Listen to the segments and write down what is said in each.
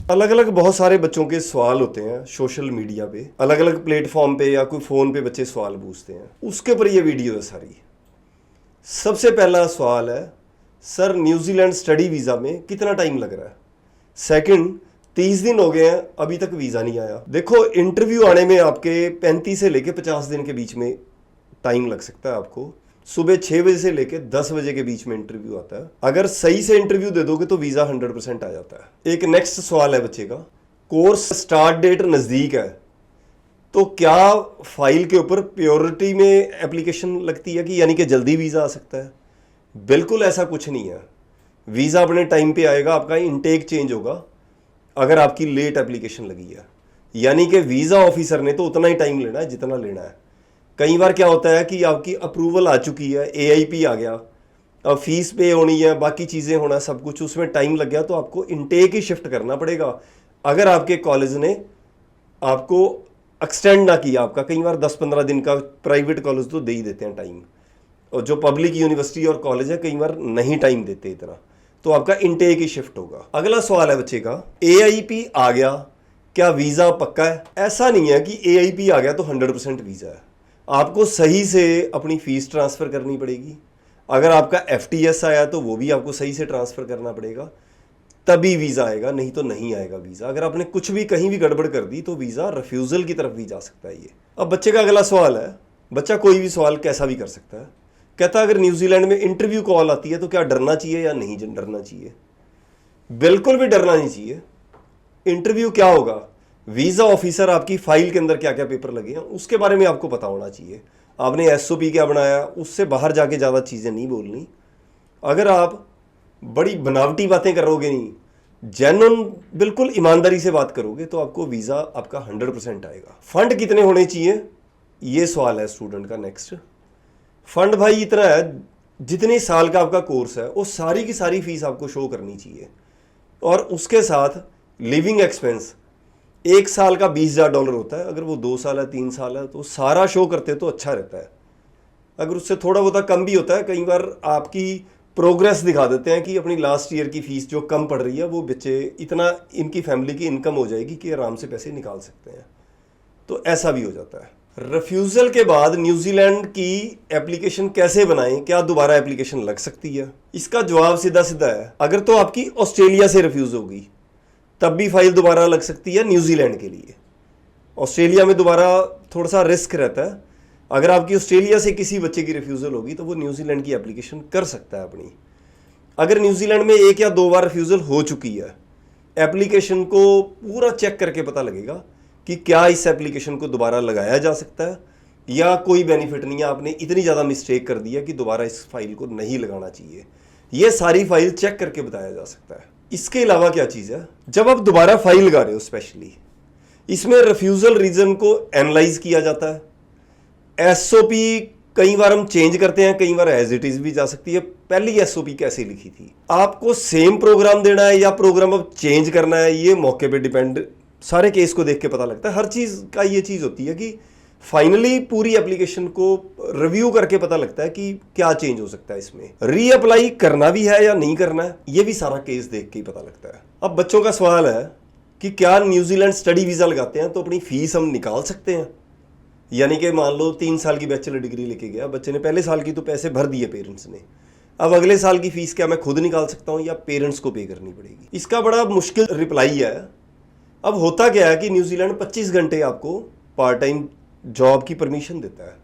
अलग अलग बहुत सारे बच्चों के सवाल होते हैं सोशल मीडिया पे, अलग अलग प्लेटफॉर्म पे या कोई फ़ोन पे बच्चे सवाल पूछते हैं, उसके ऊपर ये वीडियो है सारी। सबसे पहला सवाल है, सर न्यूजीलैंड स्टडी वीज़ा में कितना टाइम लग रहा है। सेकंड, 30 दिन हो गए हैं अभी तक वीज़ा नहीं आया। देखो, इंटरव्यू आने में आपके 35 से लेके 50 दिन के बीच में टाइम लग सकता है आपको। सुबह 6 बजे से लेके 10 बजे के बीच में इंटरव्यू आता है। अगर सही से इंटरव्यू दे दोगे तो वीज़ा 100% आ जाता है। एक नेक्स्ट सवाल है बच्चे का, कोर्स स्टार्ट डेट नज़दीक है तो क्या फाइल के ऊपर प्योरिटी में एप्लीकेशन लगती है कि यानी कि जल्दी वीज़ा आ सकता है। बिल्कुल ऐसा कुछ नहीं है। वीज़ा अपने टाइम पे आएगा, आपका इनटेक चेंज होगा अगर आपकी लेट एप्लीकेशन लगी है। यानी कि वीज़ा ऑफिसर ने तो उतना ही टाइम लेना है जितना लेना है। कई बार क्या होता है कि आपकी अप्रूवल आ चुकी है, AIP आ गया, अब फीस पे होनी है, बाकी चीज़ें होना, सब कुछ उसमें टाइम लग गया तो आपको इनटेक ही शिफ्ट करना पड़ेगा। अगर आपके कॉलेज ने आपको एक्सटेंड ना किया, आपका कई बार 10-15 दिन का, प्राइवेट कॉलेज तो दे ही देते हैं टाइम, और जो पब्लिक यूनिवर्सिटी और कॉलेज है कई बार नहीं टाइम देते इतना, तो आपका इनटेक ही शिफ्ट होगा। अगला सवाल है बच्चे का, AIP आ गया, क्या वीज़ा पक्का है। ऐसा नहीं है कि AIP आ गया तो 100% वीज़ा है। आपको सही से अपनी फ़ीस ट्रांसफ़र करनी पड़ेगी। अगर आपका FTS आया तो वो भी आपको सही से ट्रांसफ़र करना पड़ेगा, तभी वीज़ा आएगा, नहीं तो नहीं आएगा वीज़ा। अगर आपने कुछ भी कहीं भी गड़बड़ कर दी तो वीज़ा रिफ्यूज़ल की तरफ भी जा सकता है ये। अब बच्चे का अगला सवाल है, बच्चा कोई भी सवाल कैसा भी कर सकता है। कहता है अगर न्यूजीलैंड में इंटरव्यू कॉल आती है तो क्या डरना चाहिए या नहीं डरना चाहिए। बिल्कुल भी डरना नहीं चाहिए। इंटरव्यू क्या होगा, वीज़ा ऑफिसर आपकी फ़ाइल के अंदर क्या क्या पेपर लगे हैं उसके बारे में आपको पता होना चाहिए। आपने SOP क्या बनाया, उससे बाहर जाके ज़्यादा चीज़ें नहीं बोलनी। अगर आप बड़ी बनावटी बातें करोगे नहीं, जेन्युइन बिल्कुल ईमानदारी से बात करोगे तो आपको वीज़ा आपका 100% आएगा। फ़ंड कितने होने चाहिए, ये सवाल है स्टूडेंट का। नेक्स्ट, फ़ंड भाई इतना है, जितने साल का आपका कोर्स है वो सारी की सारी फीस आपको शो करनी चाहिए, और उसके साथ लिविंग एक्सपेंस 1 साल का $20,000 होता है। अगर वो 2 साल है, 3 साल है, तो सारा शो करते तो अच्छा रहता है। अगर उससे थोड़ा बहुत कम भी होता है, कई बार आपकी प्रोग्रेस दिखा देते हैं कि अपनी लास्ट ईयर की फ़ीस जो कम पड़ रही है वो बच्चे इतना, इनकी फैमिली की इनकम हो जाएगी कि आराम से पैसे निकाल सकते हैं, तो ऐसा भी हो जाता है। रिफ्यूज़ल के बाद न्यूजीलैंड की एप्लीकेशन कैसे बनाएं, क्या दोबारा एप्लीकेशन लग सकती है। इसका जवाब सीधा सीधा है, अगर तो आपकी ऑस्ट्रेलिया से रिफ्यूज़ होगी तब भी फाइल दोबारा लग सकती है न्यूजीलैंड के लिए। ऑस्ट्रेलिया में दोबारा थोड़ा सा रिस्क रहता है। अगर आपकी ऑस्ट्रेलिया से किसी बच्चे की रिफ्यूज़ल होगी तो वो न्यूजीलैंड की एप्लीकेशन कर सकता है अपनी। अगर न्यूजीलैंड में 1 या 2 बार रिफ्यूज़ल हो चुकी है, एप्लीकेशन को पूरा चेक करके पता लगेगा कि क्या इस एप्लीकेशन को दोबारा लगाया जा सकता है या कोई बेनिफिट नहीं है, आपने इतनी ज़्यादा मिस्टेक कर दी है कि दोबारा इस फाइल को नहीं लगाना चाहिए। ये सारी फाइल चेक करके बताया जा सकता है। इसके अलावा क्या चीज़ है, जब आप दोबारा फाइल लगा रहे हो स्पेशली, इसमें रिफ्यूज़ल रीज़न को एनालाइज किया जाता है। SOP कई बार हम चेंज करते हैं, कई बार एज इट इज़ भी जा सकती है। पहली SOP कैसे लिखी थी, आपको सेम प्रोग्राम देना है या प्रोग्राम अब चेंज करना है, ये मौके पे डिपेंड, सारे केस को देख के पता लगता है। हर चीज़ का ये चीज़ होती है कि फाइनली पूरी एप्लीकेशन को रिव्यू करके पता लगता है कि क्या चेंज हो सकता है, इसमें रीअप्लाई करना भी है या नहीं करना है, ये भी सारा केस देख के ही पता लगता है। अब बच्चों का सवाल है कि क्या न्यूजीलैंड स्टडी वीज़ा लगाते हैं तो अपनी फ़ीस हम निकाल सकते हैं। यानी कि मान लो 3 साल की बैचलर डिग्री लेके गया बच्चे ने, पहले साल की तो पैसे भर दिए पेरेंट्स ने, अब अगले साल की फ़ीस क्या मैं खुद निकाल सकता हूँ या पेरेंट्स को पे करनी पड़ेगी। इसका बड़ा मुश्किल रिप्लाई है। अब होता क्या है कि न्यूजीलैंड 25 घंटे आपको पार्ट टाइम जॉब की परमिशन देता है।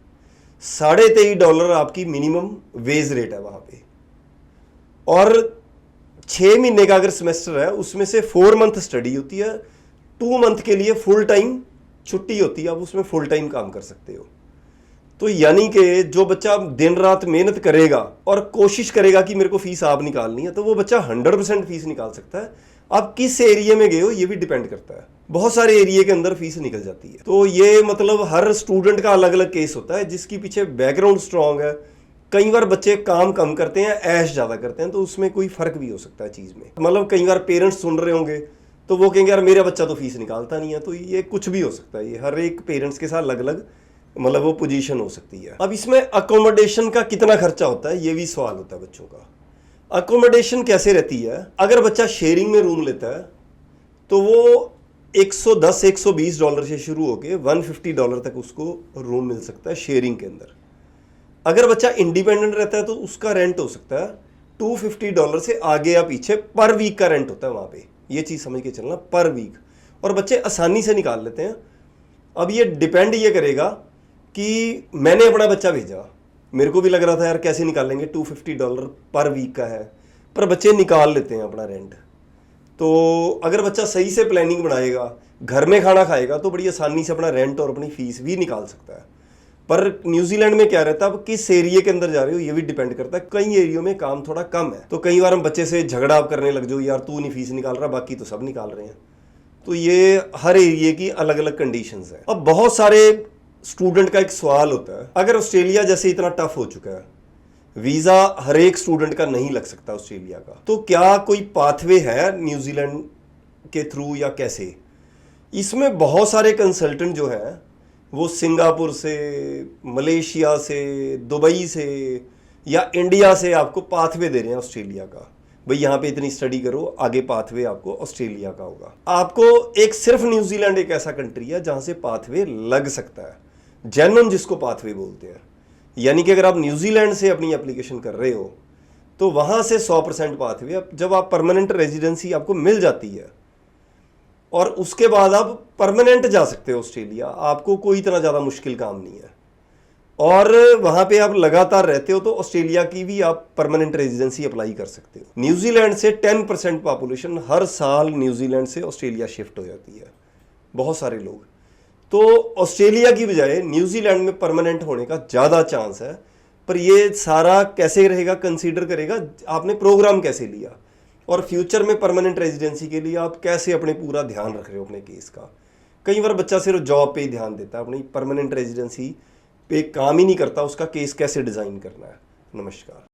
$23.5 आपकी मिनिमम वेज रेट है वहाँ पे, और 6 महीने का अगर सेमेस्टर है उसमें से 4 मंथ स्टडी होती है, 2 मंथ के लिए फुल टाइम छुट्टी होती है, आप उसमें फुल टाइम काम कर सकते हो। तो यानी कि जो बच्चा दिन रात मेहनत करेगा और कोशिश करेगा कि मेरे को फीस आप निकालनी है, तो वो बच्चा 100% फीस निकाल सकता है। आप किस एरिया में गए हो ये भी डिपेंड करता है। बहुत सारे एरिया के अंदर फीस निकल जाती है, तो ये मतलब हर स्टूडेंट का अलग अलग केस होता है, जिसकी पीछे बैकग्राउंड स्ट्रांग है। कई बार बच्चे काम कम करते हैं, ऐश ज़्यादा करते हैं, तो उसमें कोई फ़र्क भी हो सकता है चीज़ में। मतलब कई बार पेरेंट्स सुन रहे होंगे तो वो कहेंगे यार मेरा बच्चा तो फीस निकालता नहीं है, तो ये कुछ भी हो सकता है। ये हर एक पेरेंट्स के साथ अलग अलग मतलब वो पोजीशन हो सकती है। अब इसमें अकोमोडेशन का कितना खर्चा होता है, ये भी सवाल होता है बच्चों का। अकोमोडेशन कैसे रहती है, अगर बच्चा शेयरिंग में रूम लेता है तो वो $110-120 से शुरू होके $150 तक उसको रूम मिल सकता है शेयरिंग के अंदर। अगर बच्चा इंडिपेंडेंट रहता है तो उसका रेंट हो सकता है $250 से आगे या पीछे पर वीक का रेंट होता है वहाँ पे। ये चीज़ समझ के चलना, पर वीक। और बच्चे आसानी से निकाल लेते हैं। अब ये डिपेंड ये करेगा कि मैंने अपना बच्चा भेजा, मेरे को भी लग रहा था यार कैसे निकालेंगे, $250 पर वीक का है, पर बच्चे निकाल लेते हैं अपना रेंट। तो अगर बच्चा सही से प्लानिंग बनाएगा, घर में खाना खाएगा, तो बड़ी आसानी से अपना रेंट और अपनी फीस भी निकाल सकता है। पर न्यूजीलैंड में क्या रहता है, अब किस एरिया के अंदर जा रहे हो ये भी डिपेंड करता है। कई एरियो में काम थोड़ा कम है, तो कई बार हम बच्चे से झगड़ा आप करने लग जाओ, यार तू नहीं फीस निकाल रहा, बाकी तो सब निकाल रहे हैं। तो ये हर एरिया की अलग अलग कंडीशंस है। अब बहुत सारे स्टूडेंट का एक सवाल होता है, अगर ऑस्ट्रेलिया जैसे इतना टफ हो चुका है, वीज़ा हर एक स्टूडेंट का नहीं लग सकता ऑस्ट्रेलिया का, तो क्या कोई पाथवे है न्यूजीलैंड के थ्रू या कैसे? इसमें बहुत सारे कंसल्टेंट जो हैं वो सिंगापुर से, मलेशिया से, दुबई से या इंडिया से आपको पाथवे दे रहे हैं ऑस्ट्रेलिया का। भाई यहाँ पे इतनी स्टडी करो, आगे पाथवे आपको ऑस्ट्रेलिया का होगा। आपको एक सिर्फ न्यूजीलैंड एक ऐसा कंट्री है जहाँ से पाथवे लग सकता है, जेन्युइन जिसको पाथवे बोलते हैं। यानी कि अगर आप न्यूजीलैंड से अपनी एप्लीकेशन कर रहे हो तो वहाँ से 100% पाथवे, जब आप परमानेंट रेजिडेंसी आपको मिल जाती है और उसके बाद आप परमानेंट जा सकते हो ऑस्ट्रेलिया, आपको कोई इतना ज़्यादा मुश्किल काम नहीं है। और वहाँ पे आप लगातार रहते हो तो ऑस्ट्रेलिया की भी आप परमानेंट रेजिडेंसी अप्लाई कर सकते हो। न्यूजीलैंड से 10% पॉपुलेशन हर साल न्यूजीलैंड से ऑस्ट्रेलिया शिफ्ट हो जाती है, बहुत सारे लोग। तो ऑस्ट्रेलिया की बजाय न्यूजीलैंड में परमानेंट होने का ज़्यादा चांस है। पर ये सारा कैसे रहेगा, कंसीडर करेगा आपने प्रोग्राम कैसे लिया और फ्यूचर में परमानेंट रेजिडेंसी के लिए आप कैसे अपने पूरा ध्यान रख रहे हो अपने केस का। कई बार बच्चा सिर्फ जॉब पे ही ध्यान देता है, अपनी परमानेंट रेजिडेंसी पे काम ही नहीं करता, उसका केस कैसे डिज़ाइन करना है। नमस्कार।